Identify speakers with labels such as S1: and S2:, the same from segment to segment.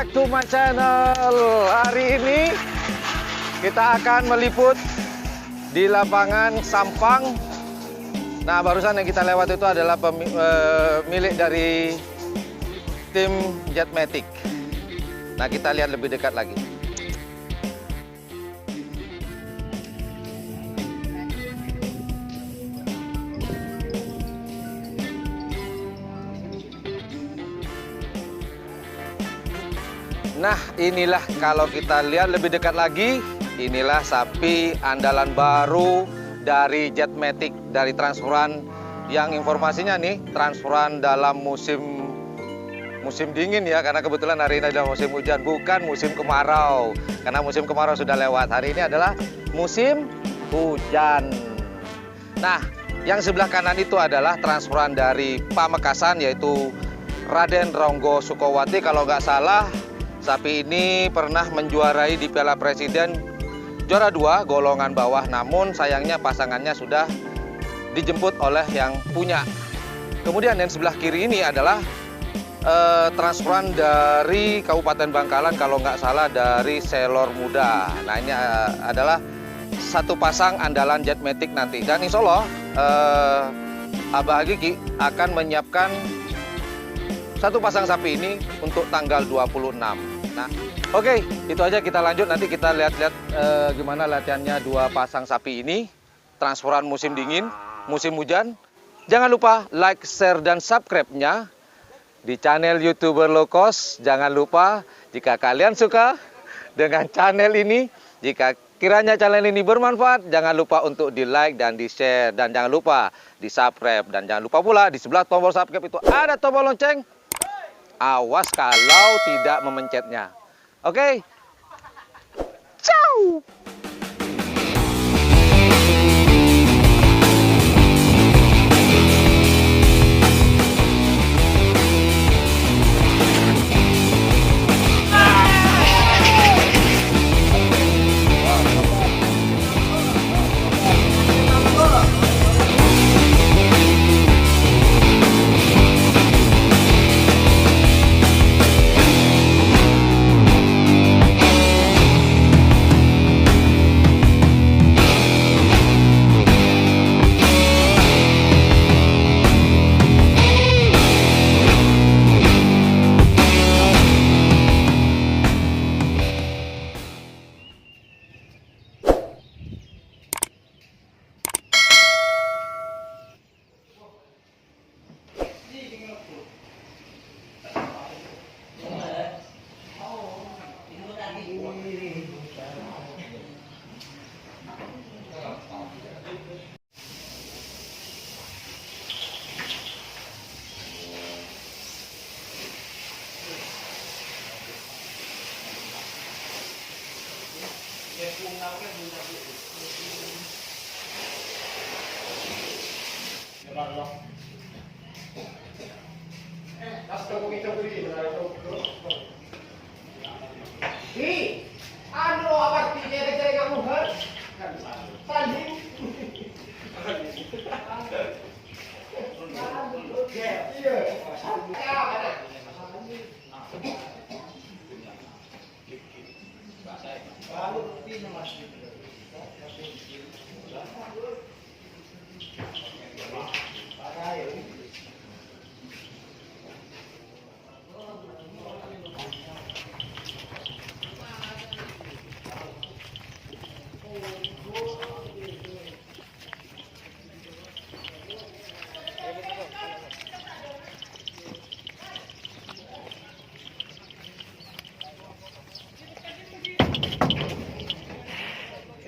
S1: back to my channel. Hari ini kita akan meliput di lapangan Sampang. Nah, barusan yang kita lewat itu adalah milik dari tim Jetmatic. Nah, kita lihat lebih dekat lagi. Nah, inilah kalau kita lihat lebih dekat lagi, inilah sapi andalan baru dari Jetmatic, dari transferan yang informasinya nih, transferan dalam musim dingin ya, karena kebetulan hari ini adalah musim hujan, bukan musim kemarau. Karena musim kemarau sudah lewat, hari ini adalah musim hujan. Nah, yang sebelah kanan itu adalah transferan dari Pamekasan, yaitu Raden Ronggo Sukowati. Kalau nggak salah, sapi ini pernah menjuarai di Piala Presiden juara 2 golongan bawah, namun sayangnya pasangannya sudah dijemput oleh yang punya. Kemudian yang sebelah kiri ini adalah transferan dari Kabupaten Bangkalan, kalau nggak salah dari Selor Muda. Nah, ini adalah satu pasang andalan Jetmatic nanti. Dan insya Allah Abah Gigi akan menyiapkan satu pasang sapi ini untuk tanggal 26. Nah, oke, itu aja, kita lanjut. Nanti kita lihat-lihat gimana latihannya dua pasang sapi ini. Transferan musim dingin, musim hujan. Jangan lupa like, share, dan subscribe-nya di channel YouTuber Low Cost. Jangan lupa jika kalian suka dengan channel ini, jika kiranya channel ini bermanfaat, jangan lupa untuk di like dan di share. Dan jangan lupa di subscribe. Dan jangan lupa pula di sebelah tombol subscribe itu ada tombol lonceng. Awas kalau tidak memencetnya. Oke. Ciao.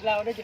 S1: Udah aja.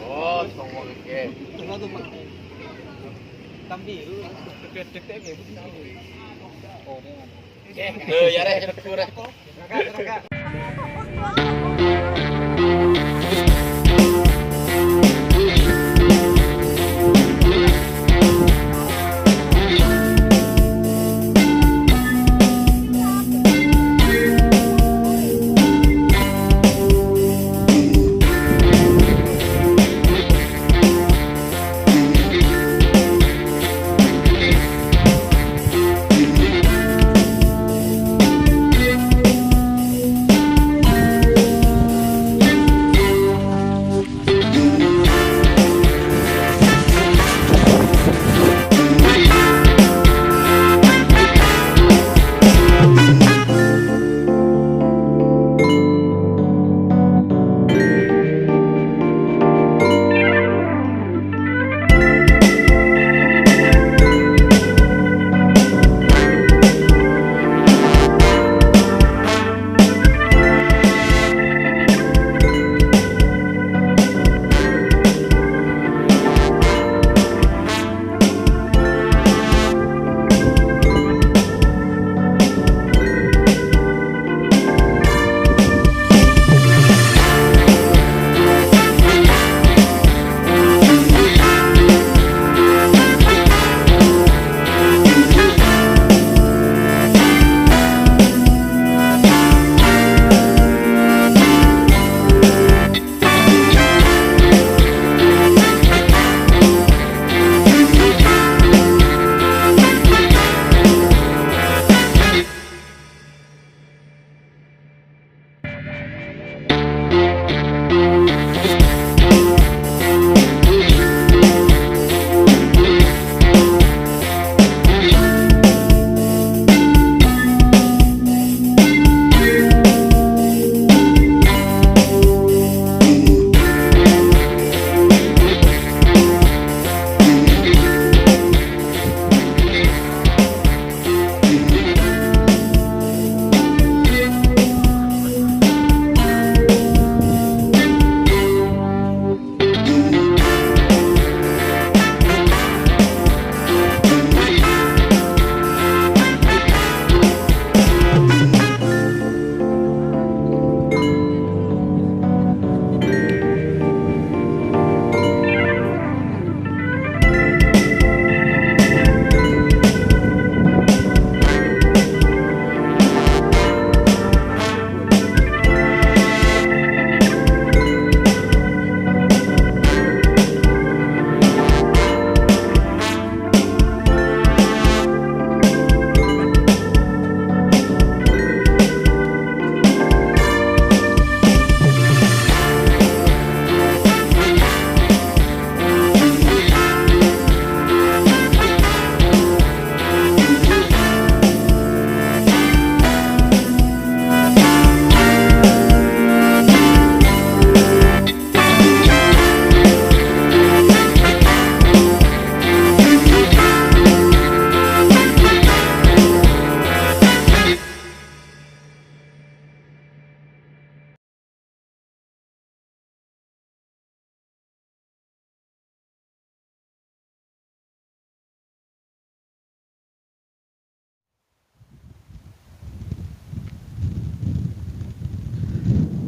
S2: Oh, semua oke. Ya deh, curah.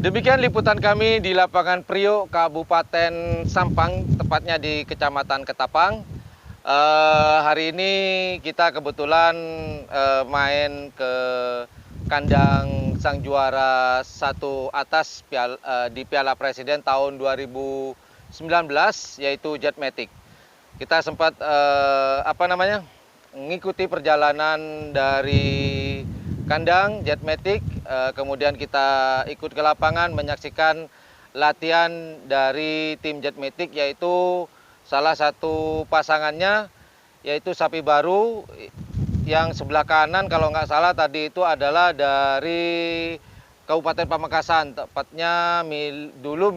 S1: Demikian liputan kami di lapangan Priok, Kabupaten Sampang, tepatnya di Kecamatan Ketapang. Hari ini kita kebetulan main ke kandang sang juara satu atas di Piala Presiden tahun 2019, yaitu Jetmatic. Kita sempat mengikuti perjalanan dari kandang Jetmatic, kemudian kita ikut ke lapangan menyaksikan latihan dari tim Jetmatic, yaitu salah satu pasangannya yaitu sapi baru yang sebelah kanan kalau nggak salah tadi itu adalah dari Kabupaten Pamekasan, tepatnya dulu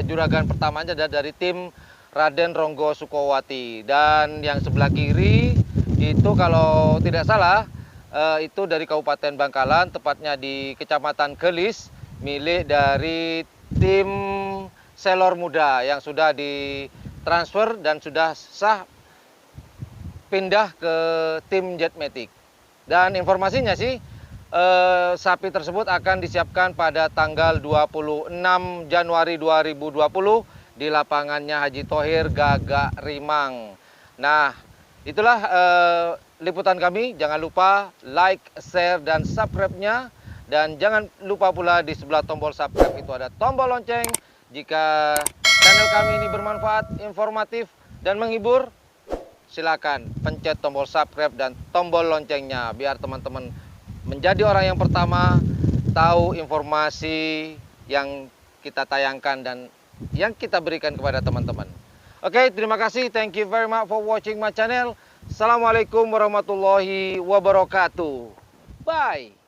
S1: juragan pertamanya adalah dari tim Raden Ronggo Sukowati, dan yang sebelah kiri itu kalau tidak salah itu dari Kabupaten Bangkalan, tepatnya di Kecamatan Gelis, milik dari tim Selor Muda yang sudah ditransfer dan sudah sah pindah ke tim Jetmatic. Dan informasinya sih sapi tersebut akan disiapkan pada tanggal 26 Januari 2020 di lapangannya Haji Thohir Gagak Rimang. Nah, itulah liputan kami. Jangan lupa like, share, dan subscribe-nya. Dan jangan lupa pula di sebelah tombol subscribe itu ada tombol lonceng. Jika channel kami ini bermanfaat, informatif, dan menghibur, silakan pencet tombol subscribe dan tombol loncengnya biar teman-teman menjadi orang yang pertama tahu informasi yang kita tayangkan dan yang kita berikan kepada teman-teman. Oke, terima kasih. Thank you very much for watching my channel. Assalamualaikum warahmatullahi wabarakatuh. Bye.